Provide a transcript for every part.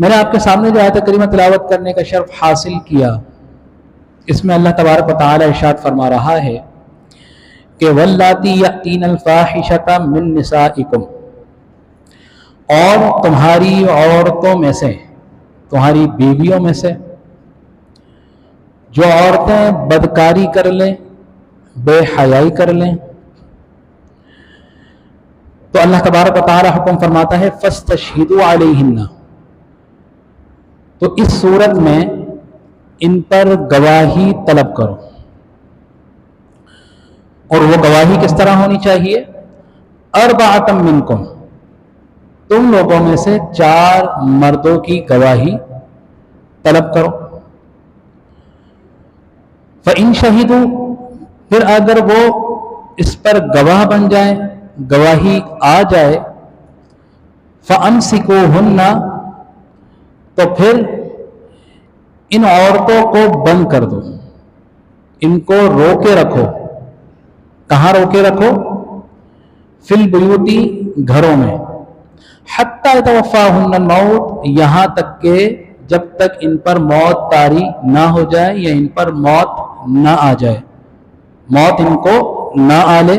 میں نے آپ کے سامنے جو آیت کریمہ تلاوت کرنے کا شرف حاصل کیا، اس میں اللہ تبارک و تعالی ارشاد فرما رہا ہے کہ واللاتی یأتین الفاحشۃ من نسائکم، اور تمہاری عورتوں میں سے، تمہاری بیویوں میں سے جو عورتیں بدکاری کر لیں، بے حیائی کر لیں، تو اللہ تبارک و تعالی حکم فرماتا ہے فاستشہدوا علیہن، تو اس صورت میں ان پر گواہی طلب کرو، اور وہ گواہی کس طرح ہونی چاہیے؟ اربعۃ منکم، تم لوگوں میں سے 4 مردوں کی گواہی طلب کرو۔ فَإِن شَهِدُوا، پھر اگر وہ اس پر گواہ بن جائیں، گواہی آ جائے، فَأَمْسِكُوهُنَّ، تو پھر ان عورتوں کو بند کر دو، ان کو روکے رکھو۔ کہاں روکے رکھو؟ فی البیوت، گھروں میں، حتی یتوفاہن الموت، یہاں تک کہ جب تک ان پر موت طاری نہ ہو جائے یا ان پر موت نہ آ جائے، موت ان کو نہ آ لے۔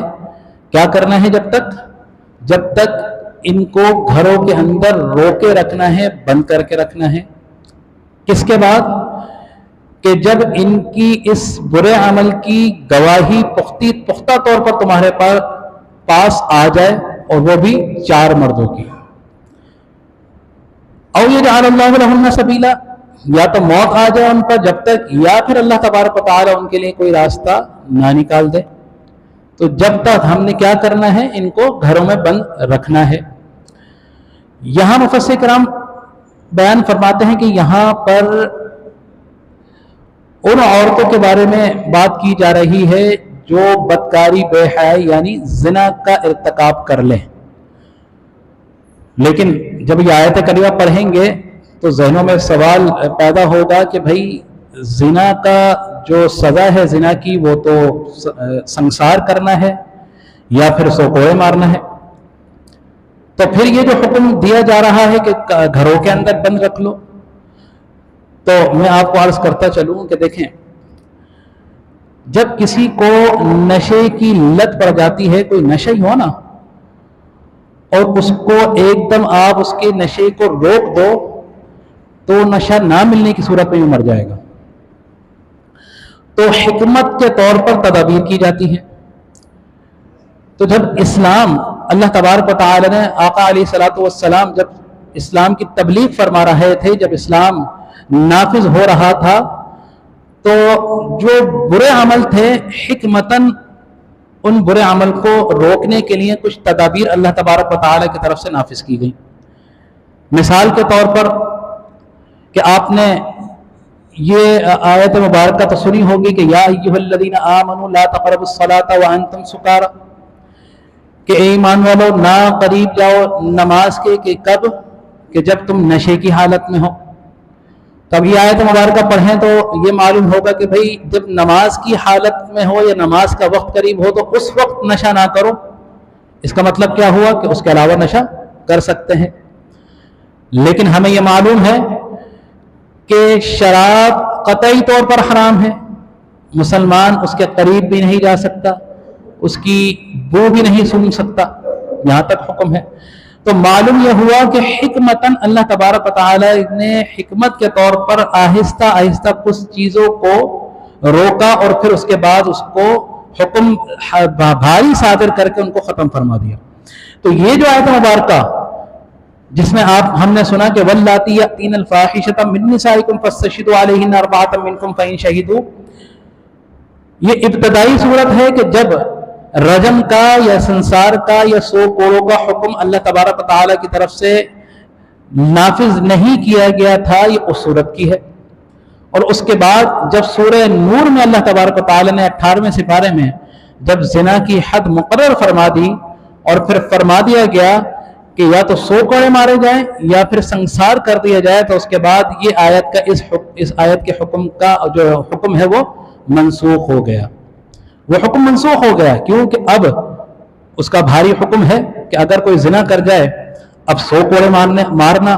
کیا کرنا ہے جب تک ان کو گھروں کے اندر روکے رکھنا ہے، بند کر کے رکھنا ہے۔ کس کے بعد؟ کہ جب ان کی اس برے عمل کی گواہی پختہ طور پر تمہارے پاس آ جائے، اور وہ بھی 4 مردوں کی۔ او یجعل اللہ لہن سبیلا، یا تو موت آ جائے ان پر جب تک، یا پھر اللہ تبارک و تعالی ان کے لیے کوئی راستہ نہ نکال دے۔ تو جب تک ہم نے کیا کرنا ہے؟ ان کو گھروں میں بند رکھنا ہے۔ یہاں مفسر کرام بیان فرماتے ہیں کہ یہاں پر ان عورتوں کے بارے میں بات کی جا رہی ہے جو بدکاری، بے حیائی یعنی زنا کا ارتکاب کر لیں۔ لیکن جب یہ آیت کریمہ پڑھیں گے تو ذہنوں میں سوال پیدا ہوگا کہ بھائی زنا کا جو سزا ہے زنا کی، وہ تو سنسار کرنا ہے یا پھر سوکوڑے مارنا ہے۔ تو پھر یہ جو حکم دیا جا رہا ہے کہ گھروں کے اندر بند رکھ لو، تو میں آپ کو عرض کرتا چلوں کہ دیکھیں، جب کسی کو نشے کی لت پڑ جاتی ہے، کوئی نشہ ہی ہو نا، اور اس کو ایک دم آپ اس کے نشے کو روک دو تو نشہ نہ ملنے کی صورت میں مر جائے گا۔ تو حکمت کے طور پر تدابیر کی جاتی ہے۔ تو جب اسلام، اللہ تبارک و تعالی نے آقا علیہ الصلوۃ والسلام جب اسلام کی تبلیغ فرما رہے تھے، جب اسلام نافذ ہو رہا تھا، تو جو برے عمل تھے حکمتاً ان برے عمل کو روکنے کے لیے کچھ تدابیر اللہ تبارک و تعالی کی طرف سے نافذ کی گئی۔ مثال کے طور پر کہ آپ نے یہ آیت مبارکہ تو سنی ہوگی کہ یا ایھا الذین آمنوا لا تقربوا الصلاۃ وانتم سکارى، کہ اے ایمان والو نہ قریب جاؤ نماز کے، کہ کب؟ کہ جب تم نشے کی حالت میں ہو۔ تب یہ آیت مبارکہ پڑھیں تو یہ معلوم ہوگا کہ بھئی جب نماز کی حالت میں ہو یا نماز کا وقت قریب ہو تو اس وقت نشہ نہ کرو۔ اس کا مطلب کیا ہوا؟ کہ اس کے علاوہ نشہ کر سکتے ہیں۔ لیکن ہمیں یہ معلوم ہے کہ شراب قطعی طور پر حرام ہے، مسلمان اس کے قریب بھی نہیں جا سکتا، اس کی بو بھی نہیں سن سکتا، یہاں تک حکم ہے۔ تو معلوم یہ ہوا کہ حکمتاً اللہ تبارک و تعالی نے حکمت کے طور پر آہستہ آہستہ کچھ چیزوں کو روکا، اور پھر اس کے بعد اس کو حکم بھاری صادر کر کے ان کو ختم فرما دیا۔ تو یہ جو آیت مبارکہ جس میں ہم نے سنا کہ واللاتی یأتین الفاحشۃ من نسائکم فاستشہدوا علیہن اربعۃ منکم فإن شہدوا، یہ ابتدائی صورت ہے کہ جب رجم کا یا سنسار کا یا سو کوڑوں کا حکم اللہ تبارک و تعالی کی طرف سے نافذ نہیں کیا گیا تھا، یہ اس صورت کی ہے۔ اور اس کے بعد جب سورہ نور میں اللہ تبارک و تعالی نے 18ویں سپارے میں جب زنا کی حد مقرر فرما دی، اور پھر فرما دیا گیا کہ یا تو 100 کوڑے مارے جائیں یا پھر سنسار کر دیا جائے، تو اس کے بعد یہ آیت کا اس آیت کے حکم کا جو حکم ہے وہ منسوخ ہو گیا۔ وہ حکم منسوخ ہو گیا کیونکہ اب اس کا بھاری حکم ہے کہ اگر کوئی زنا کر جائے، اب 100 کوڑے مارنا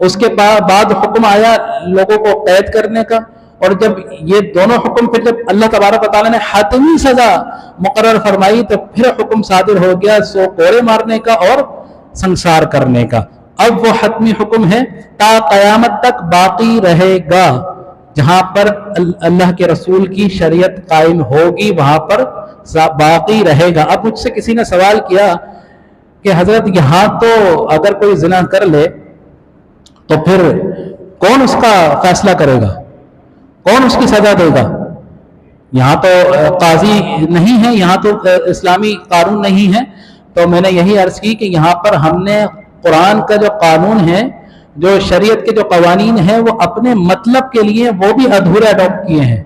اس کے بعد حکم آیا لوگوں کو قید کرنے کا، اور جب یہ دونوں حکم پھر جب اللہ تبارک و تعالیٰ نے حتمی سزا مقرر فرمائی تو پھر حکم صادر ہو گیا 100 کوڑے مارنے کا اور سنسار کرنے کا۔ اب وہ حتمی حکم ہے تا قیامت تک باقی رہے گا، جہاں پر اللہ کے رسول کی شریعت قائم ہوگی وہاں پر باقی رہے گا۔ اب مجھ سے کسی نے سوال کیا کہ حضرت یہاں تو اگر کوئی زنا کر لے تو پھر کون اس کا فیصلہ کرے گا، کون اس کی سزا دے گا؟ یہاں تو قاضی نہیں ہے، یہاں تو اسلامی قانون نہیں ہے۔ تو میں نے یہی عرض کی کہ یہاں پر ہم نے قرآن کا جو قانون ہے، جو شریعت کے جو قوانین ہیں، وہ اپنے مطلب کے لیے وہ بھی ادھورے اڈاپٹ کیے ہیں۔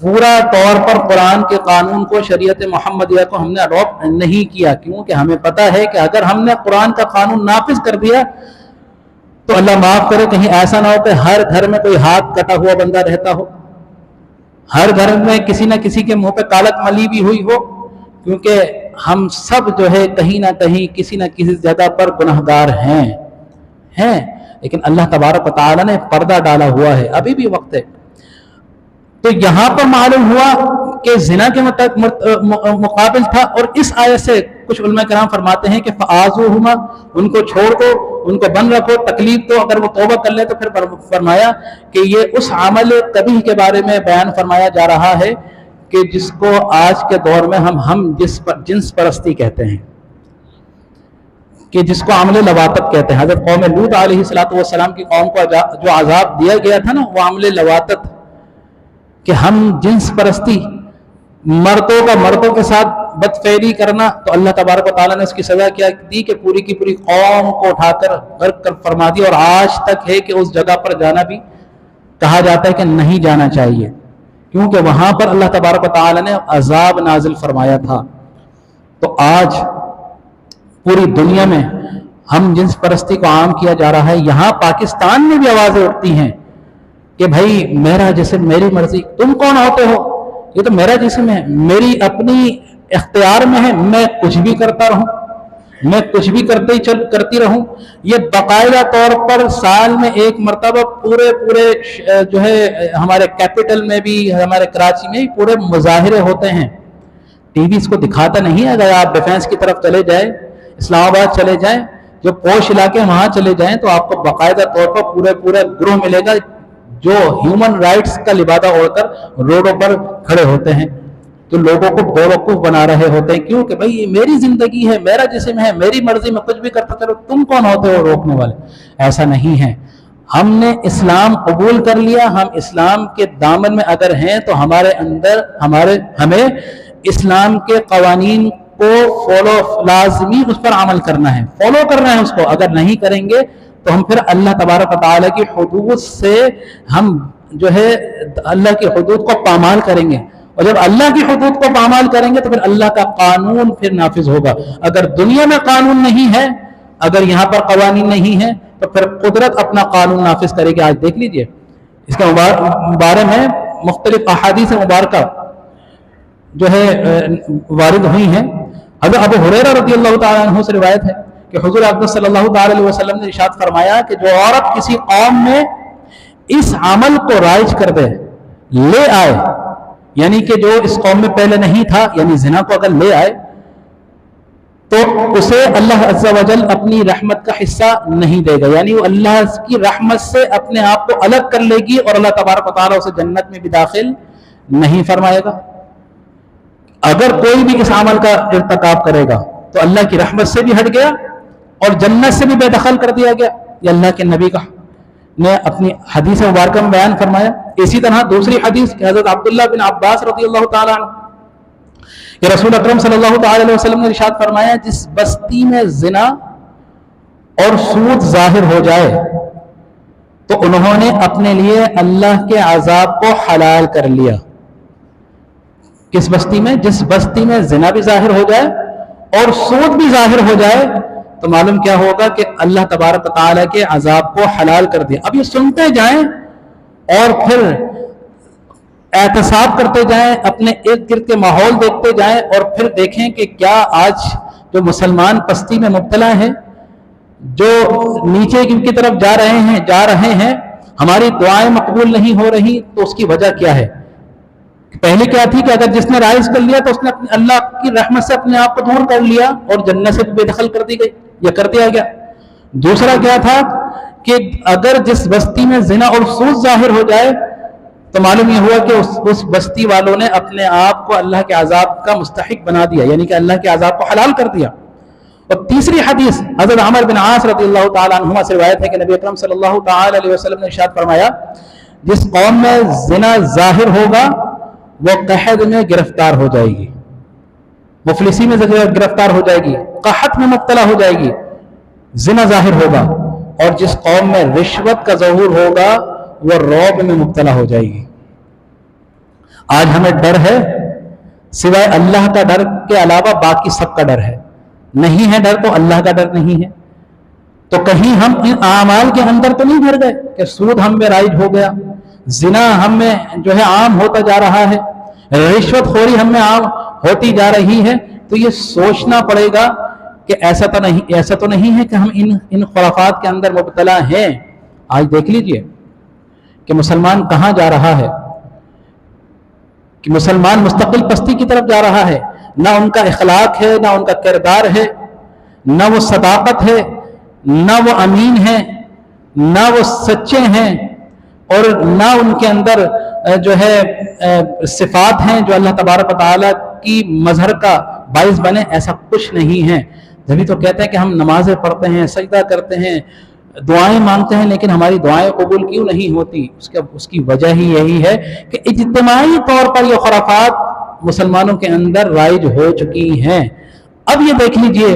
پورا طور پر قرآن کے قانون کو، شریعت محمدیہ کو ہم نے اڈاپٹ نہیں کیا، کیونکہ ہمیں پتہ ہے کہ اگر ہم نے قرآن کا قانون نافذ کر دیا تو اللہ معاف کرے کہیں ایسا نہ ہو کہ ہر گھر میں کوئی ہاتھ کٹا ہوا بندہ رہتا ہو، ہر گھر میں کسی نہ کسی کے منہ پہ کالک ملی بھی ہوئی ہو، کیونکہ ہم سب جو ہے کہیں نہ کہیں کسی نہ کسی جگہ پر گنہگار ہیں، لیکن اللہ تبارک و تعالیٰ نے پردہ ڈالا ہوا ہے، ابھی بھی وقت ہے۔ تو یہاں پر معلوم ہوا کہ زنا کے مقابل تھا، اور اس آیت سے کچھ علماء کرام فرماتے ہیں کہ فآذوہما، ان کو چھوڑ دو، ان کو بند رکھو، تکلیف دو، اگر وہ توبہ کر لے تو پھر فرمایا کہ یہ اس عمل قبیح کے بارے میں بیان فرمایا جا رہا ہے کہ جس کو آج کے دور میں ہم جنس پرستی کہتے ہیں، کہ جس کو عمل لواطت کہتے ہیں۔ حضرت قوم لوط علیہ السلام کی قوم کو جو عذاب دیا گیا تھا نا، وہ عمل لواطت، کہ ہم جنس پرستی، مردوں کا مردوں کے ساتھ بدفعلی کرنا، تو اللہ تبارک و تعالیٰ نے اس کی سزا کیا دی کہ پوری کی پوری قوم کو اٹھا کر غرق کر فرما دی، اور آج تک ہے کہ اس جگہ پر جانا بھی کہا جاتا ہے کہ نہیں جانا چاہیے، کیونکہ وہاں پر اللہ تبارک و تعالیٰ نے عذاب نازل فرمایا تھا۔ تو آج پوری دنیا میں ہم جنس پرستی کو عام کیا جا رہا ہے، یہاں پاکستان میں بھی آوازیں اٹھتی ہیں کہ بھائی میرا جسم میری مرضی، تم کون ہوتے ہو؟ یہ تو میرا جسم ہے، میری اپنی اختیار میں ہے، میں کچھ بھی کرتا رہوں، میں کچھ بھی کرتی رہوں۔ یہ باقاعدہ طور پر سال میں ایک مرتبہ پورے جو ہے ہمارے کیپٹل میں بھی، ہمارے کراچی میں بھی پورے مظاہرے ہوتے ہیں۔ ٹی وی اس کو دکھاتا نہیں ہے، اگر آپ ڈیفینس کی طرف چلے جائیں، اسلام آباد چلے جائیں، جو پوش علاقے وہاں چلے جائیں، تو آپ کو باقاعدہ طور پر پورے گروہ ملے گا جو ہیومن رائٹس کا لبادہ اوڑھ کر روڈوں پر کھڑے ہوتے ہیں، تو لوگوں کو بیوقوف بنا رہے ہوتے ہیں، کیوں کہ بھائی یہ میری زندگی ہے، میرا جسم ہے، میری مرضی میں کچھ بھی کرتا چلو، تم کون ہوتے ہو روکنے والے؟ ایسا نہیں ہے۔ ہم نے اسلام قبول کر لیا، ہم اسلام کے دامن میں اگر ہیں تو ہمارے اندر ہمیں اسلام کے قوانین کو فالو، لازمی اس پر عمل کرنا ہے، فالو کرنا ہے اس کو۔ اگر نہیں کریں گے تو ہم پھر اللہ تبارک و تعالیٰ کی حدود سے ہم جو ہے اللہ کی حدود کو پامال کریں گے، اور جب اللہ کی حدود کو پامال کریں گے تو پھر اللہ کا قانون پھر نافذ ہوگا۔ اگر دنیا میں قانون نہیں ہے، اگر یہاں پر قوانین نہیں ہیں، تو پھر قدرت اپنا قانون نافذ کرے گی۔ آج دیکھ لیجئے اس کے بارے میں مختلف احادیث مبارکہ جو ہے وارد ہوئی ہیں۔ حضرت ابو ہریرہ رضی اللہ تعالیٰ عنہ سے روایت ہے کہ حضور اقدس صلی اللہ تعالیٰ علیہ وسلم نے ارشاد فرمایا کہ جو عورت کسی قوم میں اس عمل کو رائج کر دے، لے آئے، یعنی کہ جو اس قوم میں پہلے نہیں تھا، یعنی زنا کو اگر لے آئے، تو اسے اللہ عز و جل اپنی رحمت کا حصہ نہیں دے گا، یعنی وہ اللہ کی رحمت سے اپنے آپ کو الگ کر لے گی، اور اللہ تبارک و تعالیٰ اسے جنت میں بھی داخل نہیں فرمائے گا۔ اگر کوئی بھی اس عمل کا ارتکاب کرے گا تو اللہ کی رحمت سے بھی ہٹ گیا اور جنت سے بھی بے دخل کر دیا گیا، یہ اللہ کے نبی نے اپنی حدیث مبارکہ میں بیان فرمایا۔ اسی طرح دوسری حدیث کہ حضرت عبداللہ بن عباس رضی اللہ تعالیٰ عنہ کہ رسول اکرم صلی اللہ تعالیٰ علیہ وسلم نے ارشاد فرمایا، جس بستی میں زنا اور سود ظاہر ہو جائے تو انہوں نے اپنے لیے اللہ کے عذاب کو حلال کر لیا۔ کس بستی میں؟ جس بستی میں زنا بھی ظاہر ہو جائے اور سود بھی ظاہر ہو جائے تو معلوم کیا ہوگا کہ اللہ تبارک و تعالیٰ کے عذاب کو حلال کر دیا۔ اب یہ سنتے جائیں اور پھر احتساب کرتے جائیں، اپنے ارد گرد کے ماحول دیکھتے جائیں، اور پھر دیکھیں کہ کیا آج جو مسلمان پستی میں مبتلا ہیں جو نیچے کی طرف جا رہے ہیں ہماری دعائیں مقبول نہیں ہو رہی، تو اس کی وجہ کیا ہے؟ پہلے کیا تھی کہ اگر جس نے رائز کر لیا تو اس نے اللہ کی رحمت سے اپنے آپ کو دور کر لیا اور جنت سے بے دخل کر دی گئی یا کر دیا گیا۔ دوسرا کیا تھا کہ اگر جس بستی میں زنا اور سود ظاہر ہو جائے تو معلوم یہ ہوا کہ اس بستی والوں نے اپنے آپ کو اللہ کے عذاب کا مستحق بنا دیا، یعنی کہ اللہ کے عذاب کو حلال کر دیا۔ اور تیسری حدیث حضرت عمر بن عاص رضی اللہ تعالیٰ عنہما سے روایت ہے کہ نبی اکرم صلی اللہ تعالیٰ علیہ وسلم نے ارشاد فرمایا، جس قوم میں زنا ظاہر ہوگا وہ قحط میں گرفتار ہو جائے گی، مفلسی میں گرفتار ہو جائے گی، قحط میں مبتلا ہو جائے گی، زنا ظاہر ہوگا۔ اور جس قوم میں رشوت کا ظہور ہوگا وہ رعب میں مبتلا ہو جائے گی۔ آج ہمیں ڈر ہے، سوائے اللہ کا ڈر کے علاوہ باقی سب کا ڈر ہے۔ نہیں ہے ڈر تو اللہ کا ڈر نہیں ہے۔ تو کہیں ہم ان اعمال کے اندر تو نہیں بھر گئے کہ سود ہم میں رائج ہو گیا، زنا ہم میں جو ہے عام ہوتا جا رہا ہے، رشوت خوری ہم میں عام ہوتی جا رہی ہے۔ تو یہ سوچنا پڑے گا کہ ایسا تو نہیں ہے کہ ہم ان خرافات کے اندر مبتلا ہیں۔ آج دیکھ لیجئے کہ مسلمان کہاں جا رہا ہے، کہ مسلمان مستقل پستی کی طرف جا رہا ہے۔ نہ ان کا اخلاق ہے، نہ ان کا کردار ہے، نہ وہ صداقت ہے، نہ وہ امین ہے، نہ وہ سچے ہیں، اور نہ ان کے اندر جو ہے صفات ہیں جو اللہ تبارک و تعالیٰ کی مظہر کا باعث بنے۔ ایسا کچھ نہیں ہے۔ جبھی تو کہتے ہیں کہ ہم نمازیں پڑھتے ہیں، سجدہ کرتے ہیں، دعائیں مانگتے ہیں، لیکن ہماری دعائیں قبول کیوں نہیں ہوتی؟ اس کی وجہ ہی یہی ہے کہ اجتماعی طور پر یہ خرافات مسلمانوں کے اندر رائج ہو چکی ہیں۔ اب یہ دیکھ لیجئے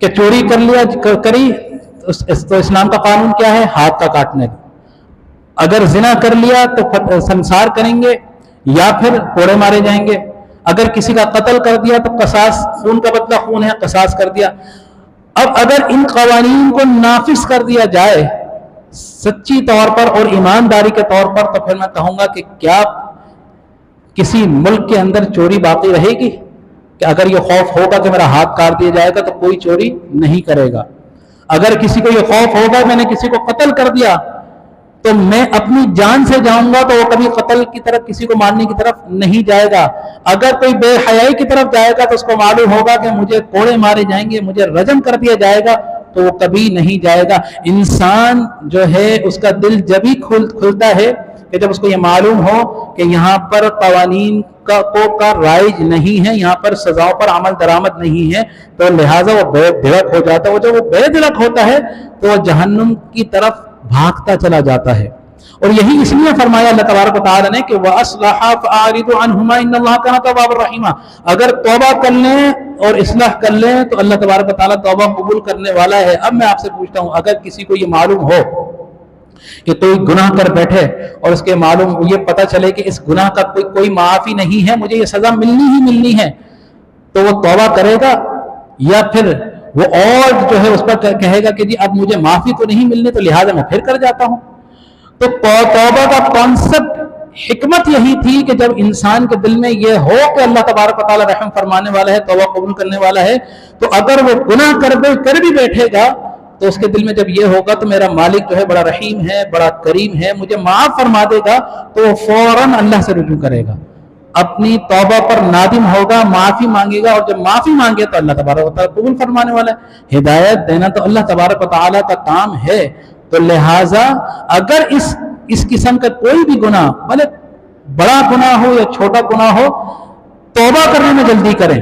کہ چوری کری تو اسلام کا قانون کیا ہے؟ ہاتھ کا کاٹنے۔ اگر زنا کر لیا تو سنسار کریں گے یا پھر کوڑے مارے جائیں گے۔ اگر کسی کا قتل کر دیا تو قصاص، خون کا بدلہ خون ہے، قصاص کر دیا۔ اب اگر ان قوانین کو نافذ کر دیا جائے سچی طور پر اور ایمانداری کے طور پر، تو پھر میں کہوں گا کہ کیا کسی ملک کے اندر چوری باقی رہے گی؟ کہ اگر یہ خوف ہوگا کہ میرا ہاتھ کاٹ دیا جائے گا تو کوئی چوری نہیں کرے گا۔ اگر کسی کو یہ خوف ہوگا میں نے کسی کو قتل کر دیا تو میں اپنی جان سے جاؤں گا تو وہ کبھی قتل کی طرف، کسی کو مارنے کی طرف نہیں جائے گا۔ اگر کوئی بے حیائی کی طرف جائے گا تو اس کو معلوم ہوگا کہ مجھے کوڑے مارے جائیں گے، مجھے رجم کر دیا جائے گا، تو وہ کبھی نہیں جائے گا۔ انسان جو ہے اس کا دل جب ہی کھلتا ہے کہ جب اس کو یہ معلوم ہو کہ یہاں پر قوانین کا رائج نہیں ہے، یہاں پر سزاؤں پر عمل درآمد نہیں ہے، تو لہٰذا وہ بے دھڑک ہو جاتا ہے۔ جب وہ بے دھڑک ہوتا ہے تو وہ جہنم کی طرف بھاگتا چلا جاتا ہے۔ اور یہی اس لیے فرمایا اللہ تبارک و تعالی نے کہ وَأَصْلَحَ فَأَعْرِضُ عَنْهُمَا إِنَّ اللَّهَ كَانَ تَوَّابًا رَحِيمًا۔ اگر توبہ کر لیں اور اصلاح کر لیں تو اللہ تبارک و تعالی توبہ قبول کرنے والا ہے۔ اب میں آپ سے پوچھتا ہوں، اگر کسی کو یہ معلوم ہو کہ کوئی گناہ کر بیٹھے اور اس کے معلوم یہ پتہ چلے کہ اس گناہ کا کوئی معافی نہیں ہے، مجھے یہ سزا ملنی ہے، تو وہ توبہ کرے گا یا پھر وہ اور جو ہے اس پر کہے گا کہ جی اب مجھے معافی تو نہیں ملنی تو لہٰذا میں پھر کر جاتا ہوں؟ تو توبہ کا کانسیپٹ، حکمت یہی تھی کہ جب انسان کے دل میں یہ ہو کہ اللہ تبارک و تعالی رحم فرمانے والا ہے، توبہ قبول کرنے والا ہے، تو اگر وہ گناہ کر بھی بیٹھے گا تو اس کے دل میں جب یہ ہوگا تو میرا مالک جو ہے بڑا رحیم ہے، بڑا کریم ہے، مجھے معاف فرما دے گا، تو وہ فوراً اللہ سے رجوع کرے گا، اپنی توبہ پر نادم ہوگا، معافی مانگے گا، اور جب معافی مانگے تو اللہ تبارک و تعالیٰ قبول فرمانے والا ہے۔ ہدایت دینا تو اللہ تبارک و تعالیٰ کا کام ہے۔ تو لہٰذا اگر اس قسم کا کوئی بھی گناہ، بھلے بڑا گناہ ہو یا چھوٹا گناہ ہو، توبہ کرنے میں جلدی کریں۔